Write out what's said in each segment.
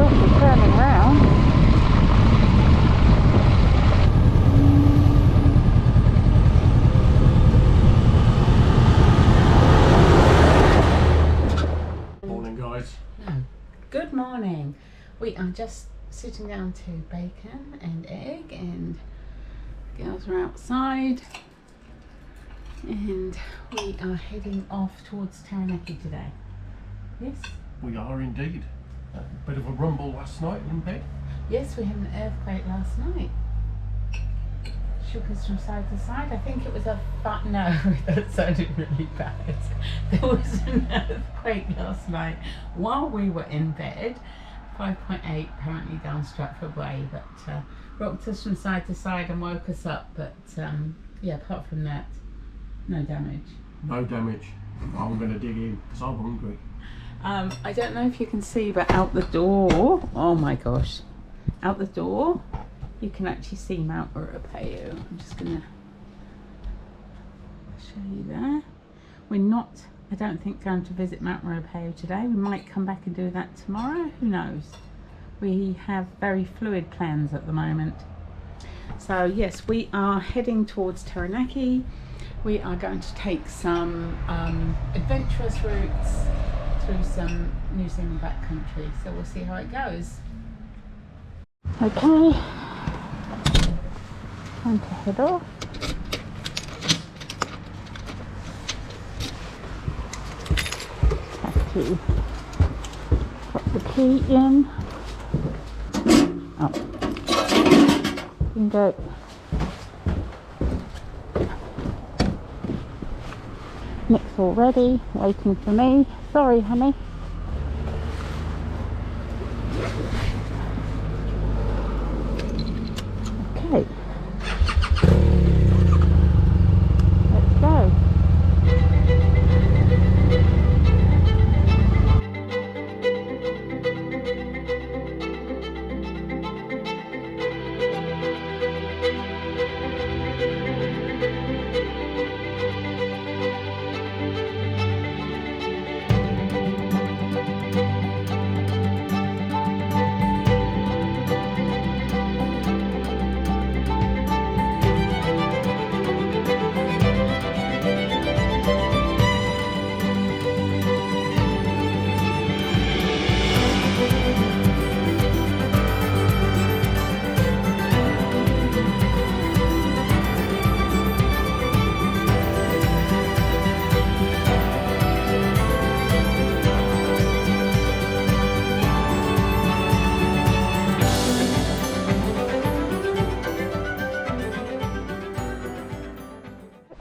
filthy turning round. Morning, guys. Good morning. We are just sitting down to bacon and egg, and the girls are outside, and we are heading off towards Taranaki today. Yes? We are indeed. A bit of a rumble last night in bed. Yes, we had an earthquake last night. Shook us from side to side. I think it was a no, that sounded really bad. There was an earthquake last night while we were in bed. 5.8 apparently down Stratford Way, but rocked us from side to side and woke us up. But yeah, apart from that, no damage. No damage. I'm going to dig in because I'm hungry. I don't know if you can see, but out the door, oh my gosh, out the door, you can actually see Mount Ruapehu. I'm just going to show you there. We're not, I don't think, going to visit Mount Ruapehu today. We might come back and do that tomorrow. Who knows? We have very fluid plans at the moment. So yes, we are heading towards Taranaki. We are going to take some adventurous routes through some New Zealand backcountry. So we'll see how it goes. Okay, time to head off. Have to put the key in. Oh, bingo. Nick's all ready, waiting for me. Sorry, honey. Okay. Let's go.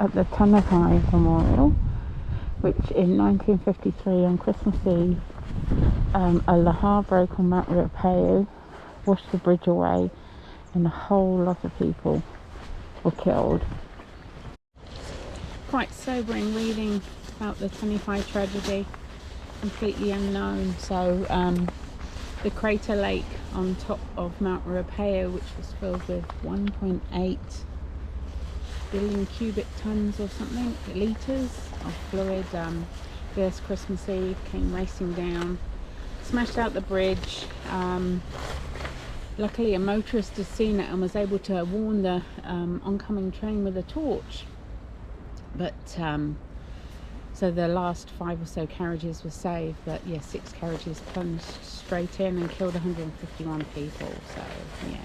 At the Taranaki Memorial, which in 1953 on Christmas Eve, a lahar broke on Mount Ruapehu, washed the bridge away, and a whole lot of people were killed. Quite sobering reading about the 25 tragedy, completely unknown. So the crater lake on top of Mount Ruapehu, which was filled with 1.8 billion cubic tons or something, litres of fluid, this Christmas Eve came racing down, smashed out the bridge. Luckily a motorist had seen it and was able to warn the oncoming train with a torch, but so the last 5 or so carriages were saved, but yeah, 6 carriages plunged straight in and killed 151 people. So yeah,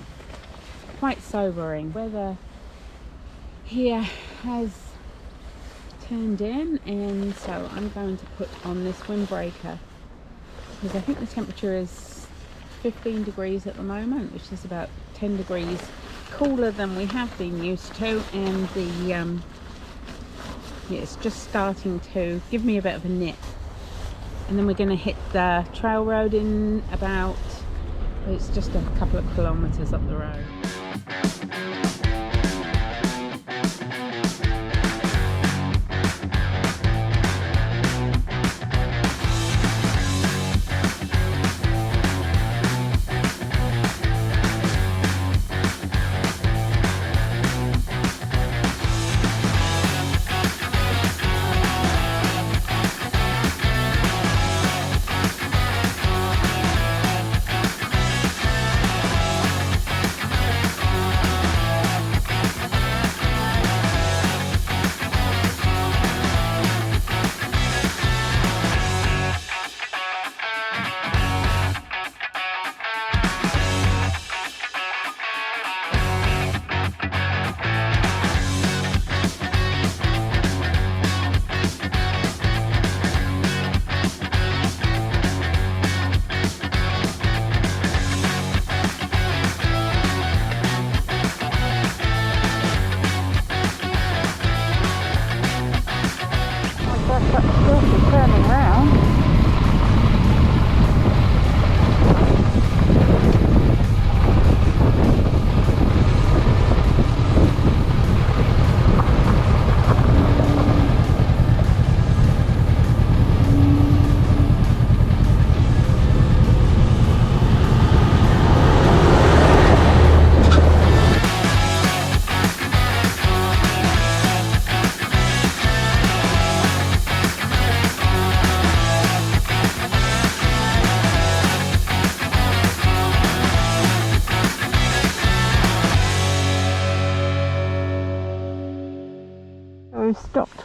quite sobering. Weather here has turned in, and so I'm going to put on this windbreaker because I think the temperature is 15 degrees at the moment, which is about 10 degrees cooler than we have been used to, and the yeah, it's just starting to give me a bit of a nip. And then we're going to hit the trail road in about, it's just a couple of kilometres up the road.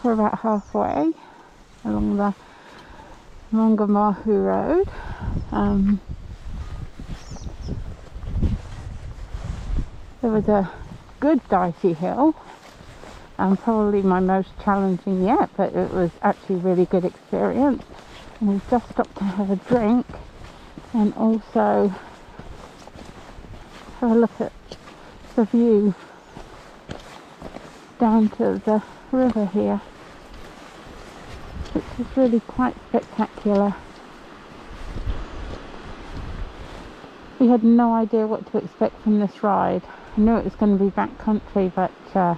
We're about halfway along the Whanganui River Road. There was a good dicey hill, and probably my most challenging yet, but it was actually a really good experience. And we've just stopped to have a drink and also have a look at the view down to the river here, which is really quite spectacular. We had no idea what to expect from this ride. I knew it was going to be backcountry, but yeah,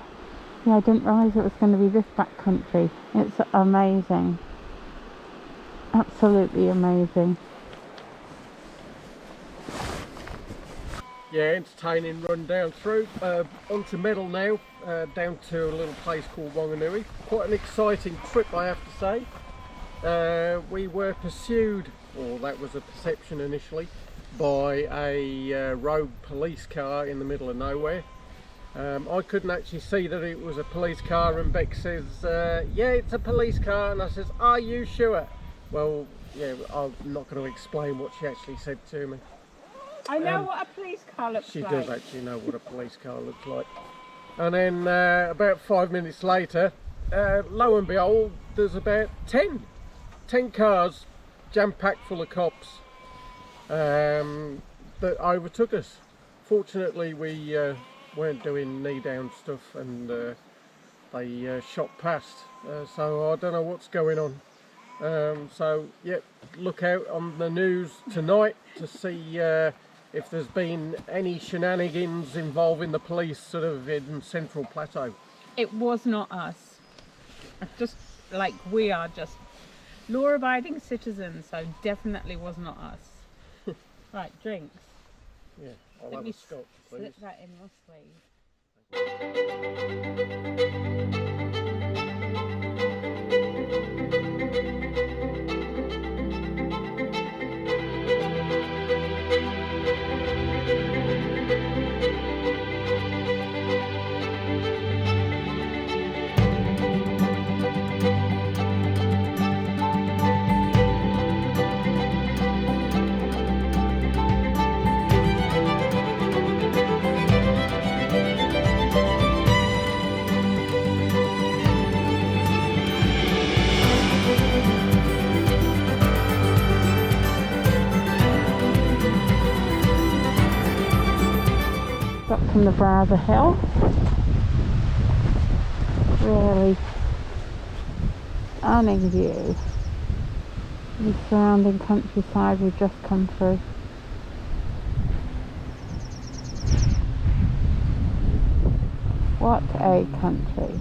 I didn't realise it was going to be this backcountry. It's amazing, absolutely amazing. Yeah, entertaining run down through. Onto Medal now, down to a little place called Wanganui. Quite an exciting trip, I have to say. We were pursued, or that was a perception initially, by a rogue police car in the middle of nowhere. I couldn't actually see that it was a police car, and Beck says, yeah, it's a police car, and I says, are you sure? Well, yeah, I'm not going to explain what she actually said to me. I know what a police car looks She like. does actually know what a police car looks like. And then about 5 minutes later, lo and behold, there's about 10 cars jam-packed full of cops that overtook us. Fortunately, we weren't doing knee-down stuff, and they shot past. So I don't know what's going on. So yeah, look out on the news tonight to see if there's been any shenanigans involving the police sort of in Central Plateau. It was not us. Just like, we are just law-abiding citizens, so definitely was not us. Right, drinks. Yeah, I'll Let have me a scotch, please. slip that in your sleeve. Up from the brow of the hill. Really stunning view. The surrounding countryside we've just come through. What a country.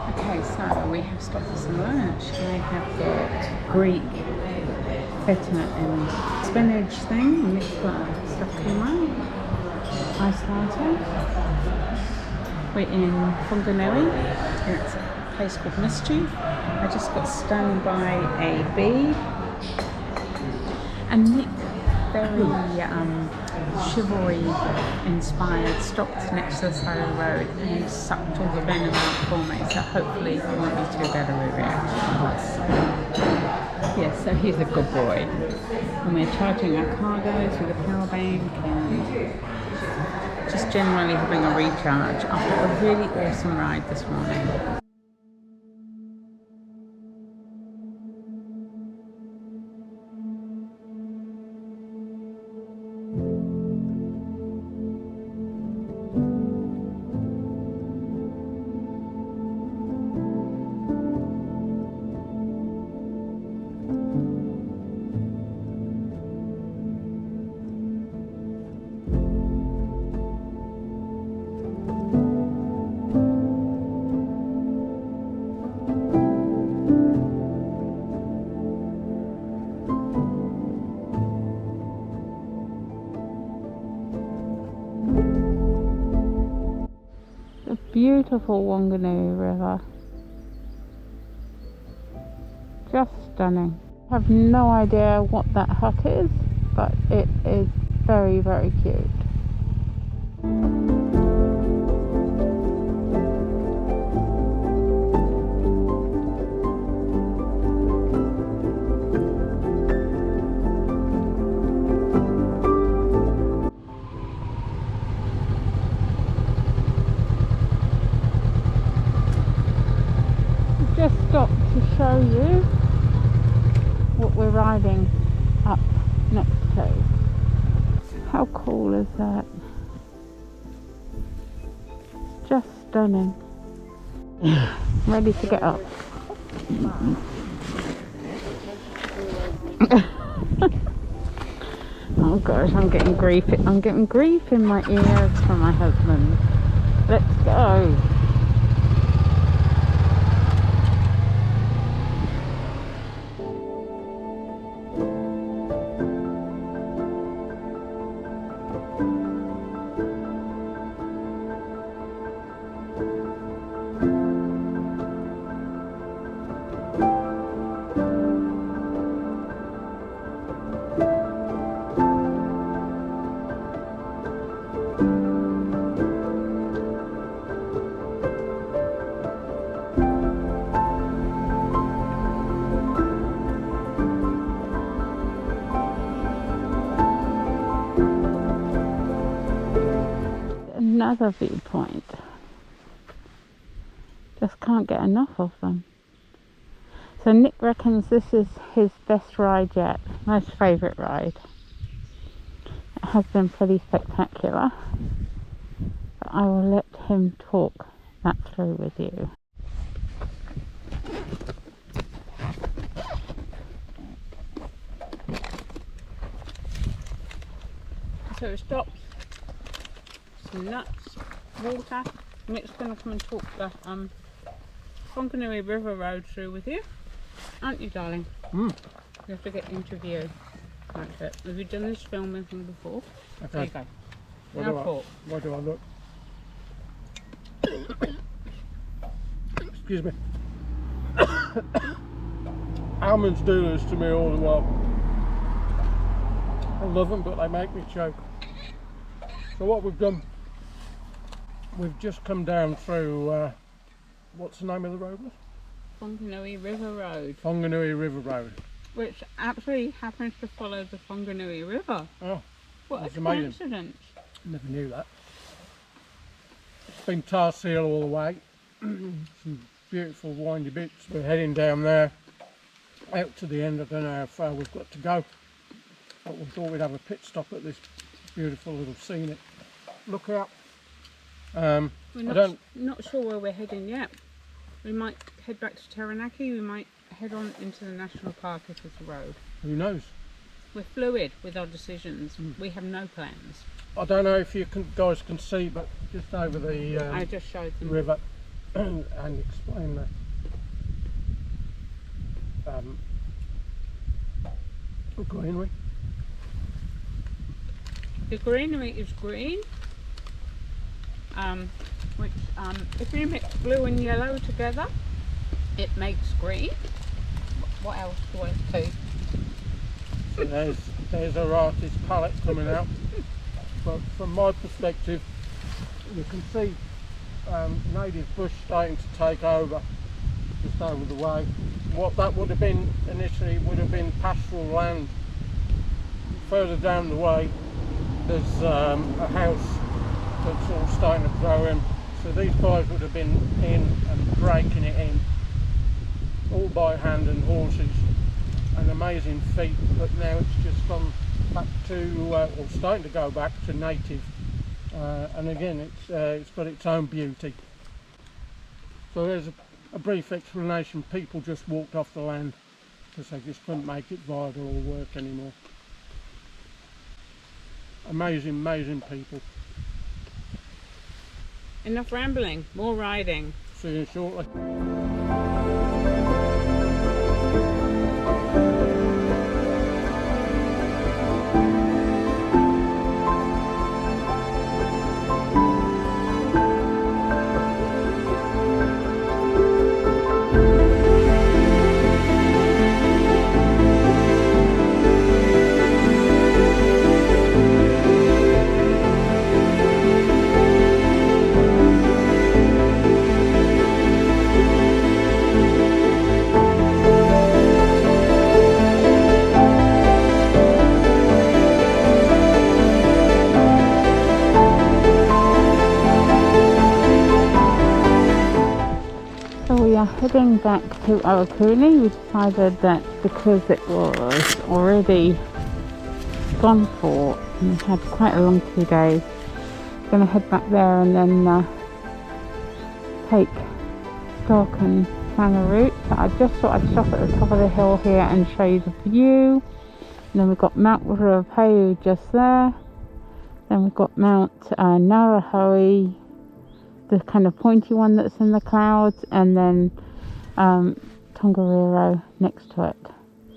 Okay, so we have stopped for some lunch. I have got Greek feta and spinach thing, mixed with stuffed quinoa. Ice latte. We're in Whanganui. It's a place called Mischief. I just got stung by a bee, and Nick, very chivalry inspired, stopped next to the side of the road and sucked all the venom out for me, so hopefully it won't be too bad a reaction. Yes, so he's a good boy. And we're charging our cargoes with a power bank and just generally having a recharge after a really awesome ride this morning. Beautiful Wanganui River. Just stunning. I have no idea what that hut is, but it is very, very cute. next place. How cool is that? Just stunning. Ready to get up. Oh gosh, I'm getting grief. I'm getting grief in my ears from my husband. Let's go. Another viewpoint. Just can't get enough of them. So Nick reckons this is his best ride yet, most favourite ride. It has been pretty spectacular, but I will let him talk that through with you. So it stops. Some nuts, water. Nick's going to come and talk the Wanganui River Road through with you, aren't you, darling? You have to get into view. That's it. Have you done this filming thing before? Okay. There you go. Why do I look? Excuse me. Almonds do this to me all the while. I love them, but they make me choke. So what we've done, we've just come down through, what's the name of the road? Wanganui River Road. Whanganui River Road. Which actually happens to follow the Wanganui River. Oh, what a coincidence. Never knew that. It's been tar seal all the way. Some beautiful windy bits. We're heading down there, out to the end. I don't know how far we've got to go, but we thought we'd have a pit stop at this beautiful little scenic lookout. We're not sure where we're heading yet. We might head back to Taranaki, we might head on into the national park if it's a road. Who knows? We're fluid with our decisions. We have no plans. I don't know if you guys can see, but just over the I just showed them. river and explain the greenery. The greenery is green, which if you mix blue and yellow together, it makes green. What else do I say? So there's our artist palette coming out. But from my perspective, you can see native bush starting to take over just over the way. What that would have been initially would have been pastoral land. Further down the way, there's a house that's all starting to grow in. So these guys would have been in and breaking it in, all by hand and horses. An amazing feat, but now it's just gone back to, or starting to go back to native. And again, it's got its own beauty. So there's a brief explanation. People just walked off the land because they just couldn't make it viable or work anymore. Amazing, amazing people. Enough rambling, more riding. See you shortly. Heading back to Awakuni, we decided that because it was already gone for, and we've had quite a long 2 days. Gonna head back there and then take stock and plan a route. But I just thought I'd stop at the top of the hill here and show you the view. And then we've got Mount Ruapehu just there. Then we've got Mount Narahoe, the kind of pointy one that's in the clouds, and then Tongariro next to it.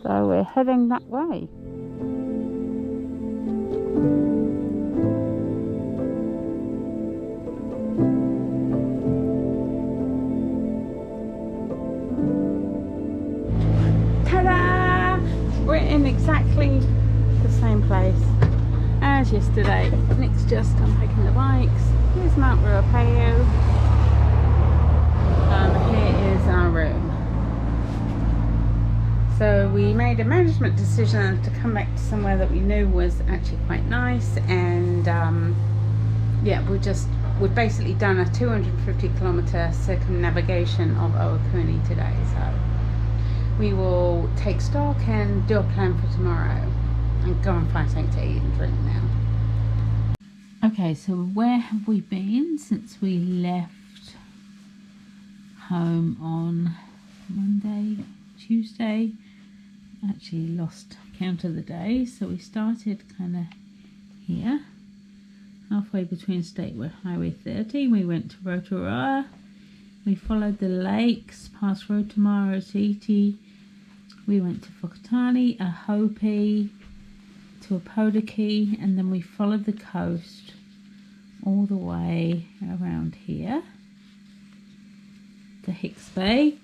So we're heading that way. Ta-da! We're in exactly the same place as yesterday. Nick's just unpacking the bikes. Here's Mount Ruapehu. Here is our room. So we made a management decision to come back to somewhere that we knew was actually quite nice, and yeah, we've basically done a 250 kilometer circumnavigation of Owakuni today. So we will take stock and do a plan for tomorrow and go and find something to eat and drink now. Okay, so where have we been since we left home on Monday, Tuesday? Actually lost count of the days. So we started kind of here, halfway between State Highway 30. We went to Rotorua. We followed the lakes past Rotomara, Titi. We went to Whakatane, Ahopi, to Apodiki, and then we followed the coast all the way around here to Hicks Bay.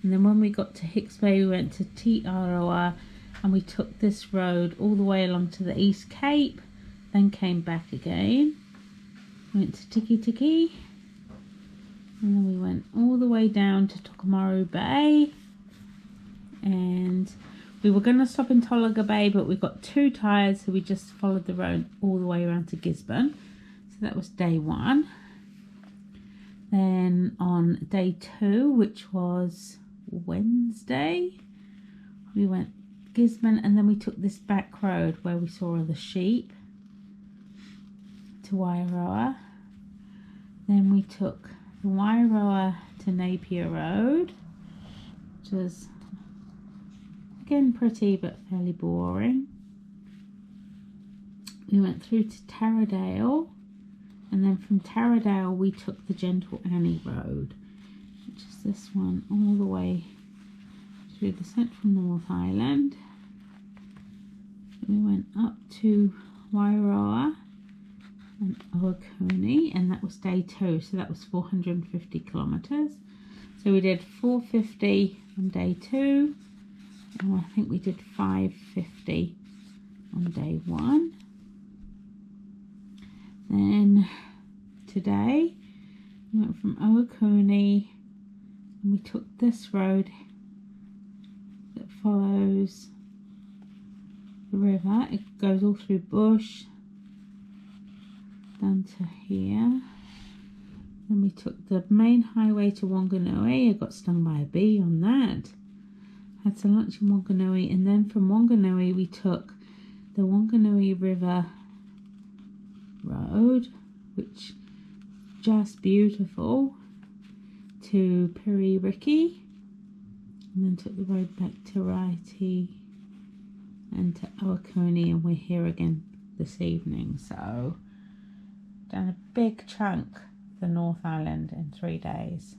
And then when we got to Hicks Bay, we went to Te Aroa, and we took this road all the way along to the East Cape, then came back again. Went to Tiki Tiki, and then we went all the way down to Tokomaru Bay, and we were going to stop in Tolaga Bay, but we got too tired, so we just followed the road all the way around to Gisborne. So that was day 1. Then on day 2, which was Wednesday, we went Gisborne, and then we took this back road where we saw all the sheep to Wairoa. Then we took the Wairoa to Napier Road, which was again pretty but fairly boring. We went through to Taradale, and then from Taradale we took the Gentle Annie Road, which is this one, all the way through the central North Island. We went up to Wairoa and Owakuni, and that was day 2, so that was 450 kilometres. So we did 450 on day 2, and I think we did 550 on day 1. Then today we went from Owakuni, and we took this road that follows the river. It goes all through bush down to here. Then we took the main highway to Wanganui. I got stung by a bee on that. Had some lunch in Wanganui, and then from Wanganui we took the Wanganui River Road, which is just beautiful, to Piririki, and then took the road back to Raiti and to Owakuni, and we're here again this evening. So done a big chunk of the North Island in 3 days.